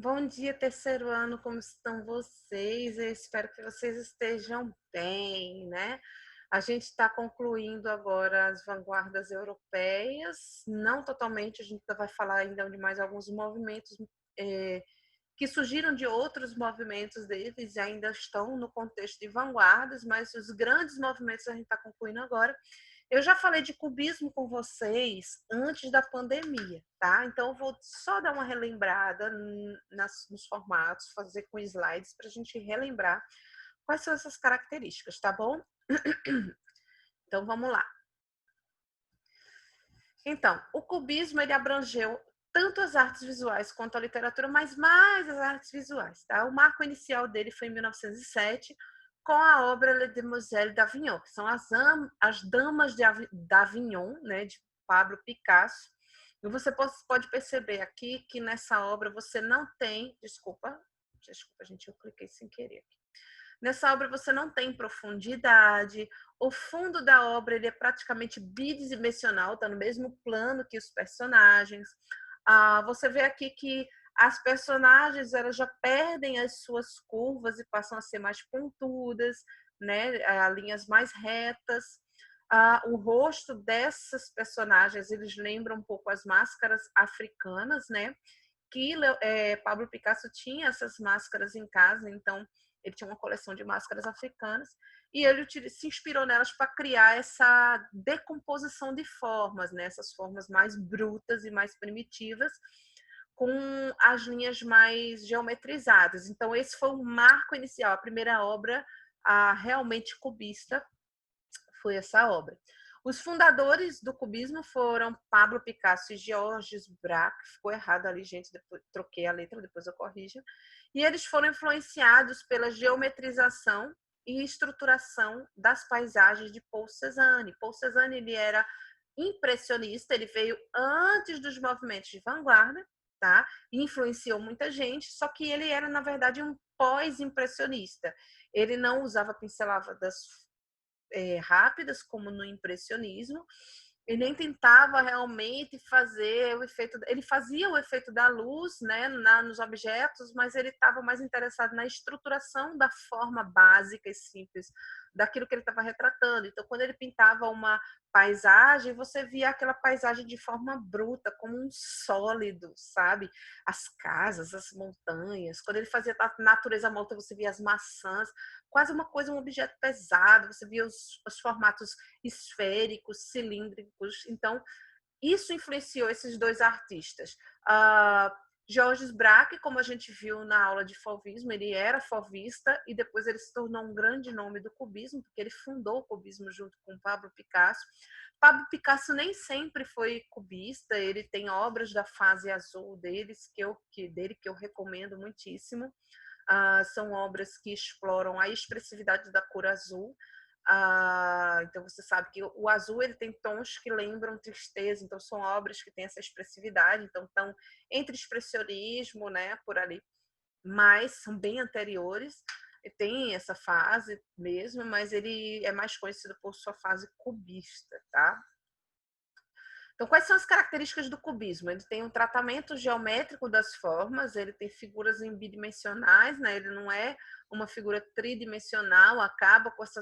Bom dia, terceiro ano, como estão vocês? Eu espero que vocês estejam bem, né? A gente está concluindo agora as vanguardas europeias, não totalmente, a gente vai falar ainda de mais alguns movimentos eh, que surgiram de outros movimentos deles e ainda estão no contexto de vanguardas, mas os grandes movimentos a gente está concluindo agora. Eu já falei de cubismo com vocês antes da pandemia, tá? Então eu vou só dar uma relembrada nos formatos, fazer com slides para a gente relembrar quais são essas características, tá bom? Então vamos lá. Então, o cubismo ele abrangeu tanto as artes visuais quanto a literatura, mas mais as artes visuais, tá? O marco inicial dele foi em 1907, com a obra Les Demoiselles d'Avignon, que são as Damas d'Avignon, né, de Pablo Picasso. E você pode perceber aqui que nessa obra você não tem, desculpa, gente, eu cliquei sem querer aqui. Nessa obra você não tem profundidade, o fundo da obra ele é praticamente bidimensional, está no mesmo plano que os personagens. Você vê aqui que as personagens elas já perdem as suas curvas e passam a ser mais pontudas, né? Linhas mais retas. O rosto dessas personagens eles lembram um pouco as máscaras africanas, né? Que Pablo Picasso tinha essas máscaras em casa, então ele tinha uma coleção de máscaras africanas e ele se inspirou nelas para criar essa decomposição de formas, né? Essas formas mais brutas e mais primitivas, com as linhas mais geometrizadas. Então, esse foi o marco inicial, a primeira obra realmente cubista foi essa obra. Os fundadores do cubismo foram Pablo Picasso e Georges Braque, ficou errado ali, gente, depois, troquei a letra, depois eu corrijo. E eles foram influenciados pela geometrização e estruturação das paisagens de Paul Cézanne. Paul Cézanne ele era impressionista, ele veio antes dos movimentos de vanguarda, tá? E influenciou muita gente, só que ele era, na verdade, um pós-impressionista. Ele não usava pinceladas rápidas, como no impressionismo, e nem tentava realmente fazer o efeito. Ele fazia o efeito da luz, né, nos objetos, mas ele estava mais interessado na estruturação da forma básica e simples daquilo que ele estava retratando. Então, quando ele pintava uma paisagem, você via aquela paisagem de forma bruta, como um sólido, sabe? As casas, as montanhas. Quando ele fazia a natureza morta, você via as maçãs, quase uma coisa, um objeto pesado. Você via os formatos esféricos, cilíndricos. Então, isso influenciou esses dois artistas. Georges Braque, como a gente viu na aula de fauvismo, ele era fauvista e depois ele se tornou um grande nome do cubismo, porque ele fundou o cubismo junto com Pablo Picasso. Pablo Picasso nem sempre foi cubista, ele tem obras da fase azul dele que eu recomendo muitíssimo. São obras que exploram a expressividade da cor azul. Então você sabe que o azul ele tem tons que lembram tristeza, então são obras que têm essa expressividade, então estão entre expressionismo, né, por ali, mas são bem anteriores, e tem essa fase mesmo, mas ele é mais conhecido por sua fase cubista, tá? Então, quais são as características do cubismo? Ele tem um tratamento geométrico das formas, ele tem figuras bidimensionais, né? Ele não é uma figura tridimensional, acaba com essa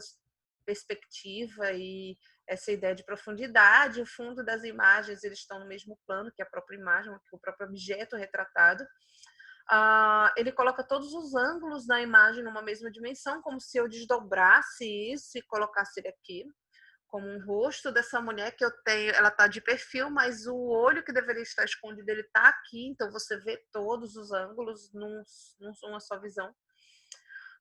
perspectiva e essa ideia de profundidade. O fundo das imagens eles estão no mesmo plano que a própria imagem, que o próprio objeto retratado. Ele coloca todos os ângulos da imagem numa mesma dimensão, como se eu desdobrasse isso e colocasse ele aqui como um rosto dessa mulher que eu tenho, ela está de perfil, mas o olho que deveria estar escondido, ele está aqui, então você vê todos os ângulos numa só visão.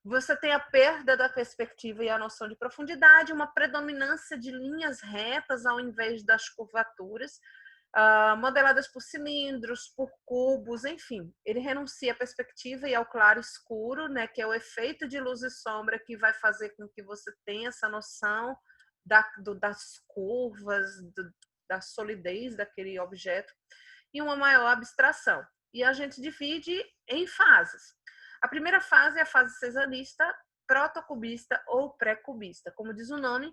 Você tem a perda da perspectiva e a noção de profundidade, uma predominância de linhas retas ao invés das curvaturas, modeladas por cilindros, por cubos, enfim. Ele renuncia à perspectiva e ao claro escuro, né, que é o efeito de luz e sombra que vai fazer com que você tenha essa noção das curvas, da solidez daquele objeto, e uma maior abstração. E a gente divide em fases. A primeira fase é a fase cezanista, protocubista ou pré-cubista. Como diz o nome,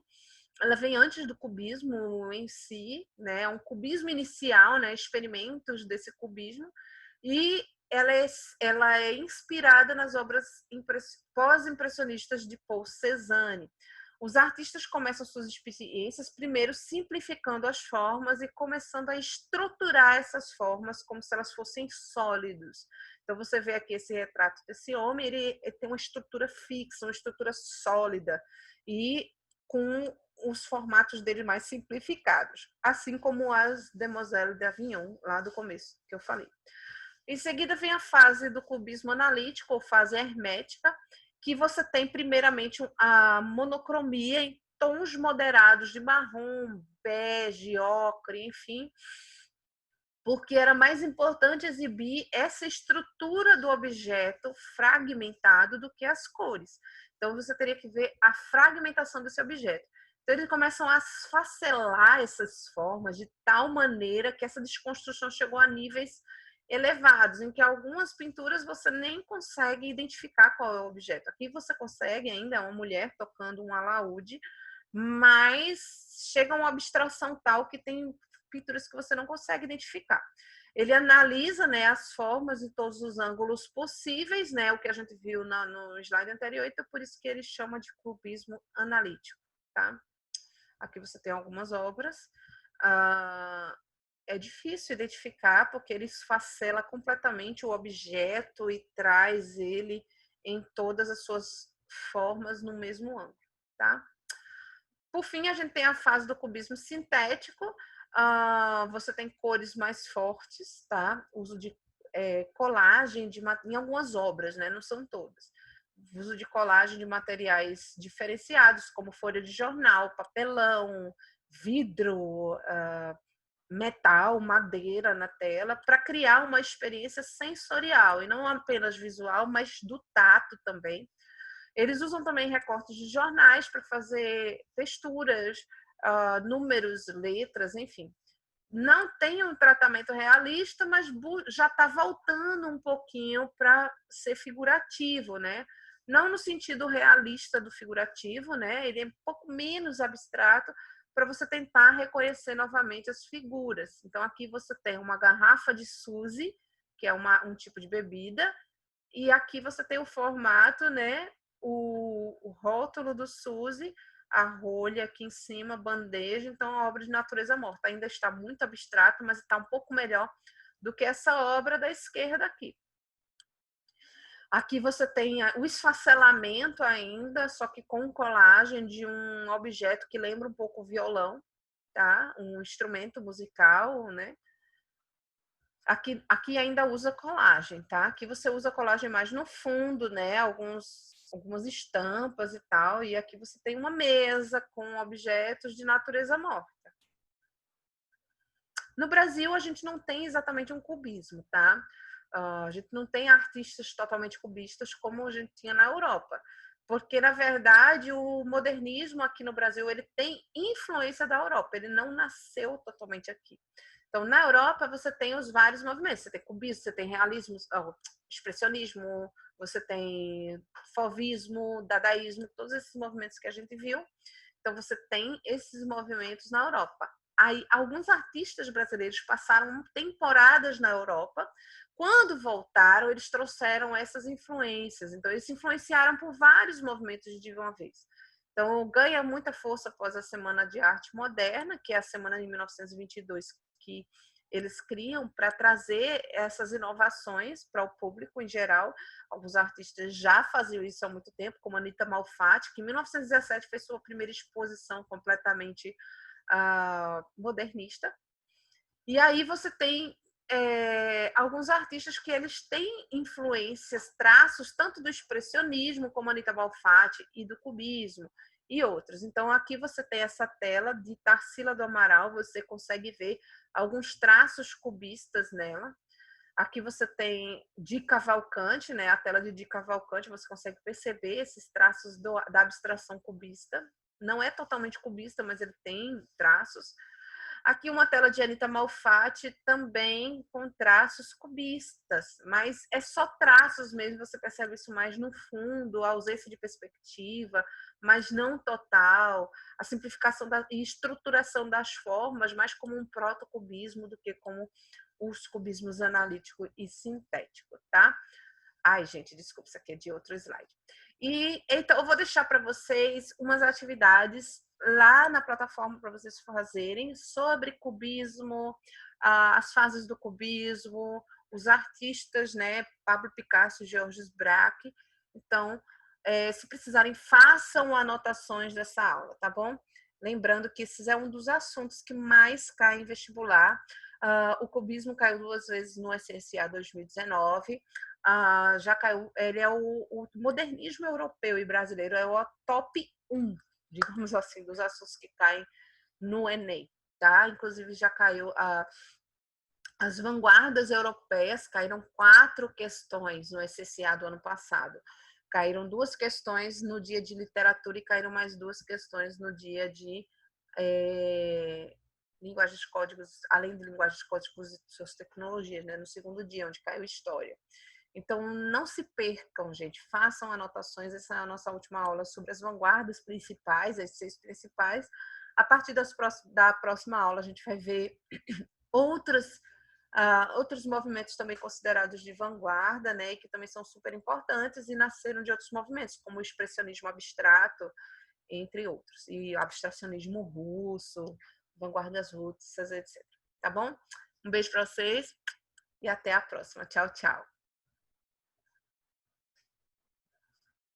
ela vem antes do cubismo em si, né? É um cubismo inicial, né? Experimentos desse cubismo. E ela é inspirada nas obras pós-impressionistas de Paul Cézanne. Os artistas começam suas experiências primeiro simplificando as formas e começando a estruturar essas formas como se elas fossem sólidos. Então você vê aqui esse retrato desse homem, ele tem uma estrutura fixa, uma estrutura sólida e com os formatos dele mais simplificados, assim como as Demoiselles d'Avignon, lá do começo que eu falei. Em seguida vem a fase do cubismo analítico, ou fase hermética, que você tem primeiramente a monocromia em tons moderados de marrom, bege, ocre, enfim, porque era mais importante exibir essa estrutura do objeto fragmentado do que as cores. Então você teria que ver a fragmentação desse objeto. Então eles começam a esfacelar essas formas de tal maneira que essa desconstrução chegou a níveis elevados, em que algumas pinturas você nem consegue identificar qual é o objeto. Aqui você consegue ainda, é uma mulher tocando um alaúde, mas chega a uma abstração tal que tem pinturas que você não consegue identificar. Ele analisa, né, as formas em todos os ângulos possíveis, né, o que a gente viu no slide anterior, então por isso que ele chama de cubismo analítico, tá? Aqui você tem algumas obras. É difícil identificar porque ele esfacela completamente o objeto e traz ele em todas as suas formas no mesmo ângulo, tá? Por fim, a gente tem a fase do cubismo sintético. Você tem cores mais fortes, tá? Uso de colagem em algumas obras, né? Não são todas. Uso de colagem de materiais diferenciados, como folha de jornal, papelão, vidro, metal, madeira na tela, para criar uma experiência sensorial, e não apenas visual, mas do tato também. Eles usam também recortes de jornais para fazer texturas, números, letras, enfim. Não tem um tratamento realista, mas já está voltando um pouquinho para ser figurativo, né? Não no sentido realista do figurativo, né? Ele é um pouco menos abstrato para você tentar reconhecer novamente as figuras. Então aqui você tem uma garrafa de Suzy, que é um tipo de bebida, e aqui você tem o formato, né? O rótulo do Suzy, a rolha aqui em cima, bandeja, então a obra de natureza morta. Ainda está muito abstrato, mas está um pouco melhor do que essa obra da esquerda aqui. Aqui você tem o esfacelamento ainda, só que com colagem de um objeto que lembra um pouco o violão, tá? Um instrumento musical, né? Aqui ainda usa colagem, tá? Aqui você usa colagem mais no fundo, né? Algumas estampas e tal. E aqui você tem uma mesa com objetos de natureza morta. No Brasil, a gente não tem exatamente um cubismo, tá? A gente não tem artistas totalmente cubistas como a gente tinha na Europa. Porque, na verdade, o modernismo aqui no Brasil ele tem influência da Europa. Ele não nasceu totalmente aqui. Então, na Europa, você tem os vários movimentos. Você tem cubismo, você tem realismo, expressionismo, você tem fauvismo, dadaísmo, todos esses movimentos que a gente viu. Então, você tem esses movimentos na Europa. Aí, alguns artistas brasileiros passaram temporadas na Europa. Quando voltaram, eles trouxeram essas influências. Então, eles se influenciaram por vários movimentos de uma vez. Então, ganha muita força após a Semana de Arte Moderna, que é a semana de 1922, que eles criam para trazer essas inovações para o público em geral. Alguns artistas já faziam isso há muito tempo, como Anita Malfatti, que em 1917 fez sua primeira exposição completamente modernista. E aí você tem alguns artistas que eles têm influências, traços, tanto do expressionismo, como Anita Malfatti, e do cubismo, e outros. Então, aqui você tem essa tela de Tarsila do Amaral, você consegue ver alguns traços cubistas nela. Aqui você tem Di Cavalcanti, né? A tela de Di Cavalcanti, você consegue perceber esses traços da abstração cubista. Não é totalmente cubista, mas ele tem traços. Aqui uma tela de Anita Malfatti também com traços cubistas, mas é só traços mesmo, você percebe isso mais no fundo, a ausência de perspectiva, mas não total, a simplificação e estruturação das formas, mais como um protocubismo do que como os cubismos analítico e sintético, tá? Ai, gente, desculpa, isso aqui é de outro slide. E então eu vou deixar para vocês umas atividades lá na plataforma para vocês fazerem sobre cubismo, as fases do cubismo, os artistas, né? Pablo Picasso, Georges Braque. Então, se precisarem, façam anotações dessa aula, tá bom? Lembrando que esse é um dos assuntos que mais cai em vestibular. O cubismo caiu 2 vezes no SSA 2019. Já caiu, ele é o modernismo europeu e brasileiro, é o top 1, digamos assim, dos assuntos que caem no Enem, tá? Inclusive já caiu as vanguardas europeias, caíram 4 questões no SSA do ano passado. Caíram 2 questões no dia de literatura e caíram mais 2 questões no dia de linguagens de códigos, além de linguagens de códigos e suas tecnologias, né? No segundo dia, onde caiu história. Então, não se percam, gente, façam anotações. Essa é a nossa última aula sobre as vanguardas principais, as 6 principais. A partir da próxima aula, a gente vai ver outros movimentos também considerados de vanguarda, né, e que também são super importantes e nasceram de outros movimentos, como o expressionismo abstrato, entre outros, e o abstracionismo russo, vanguardas russas, etc. Tá bom? Um beijo para vocês e até a próxima. Tchau, tchau.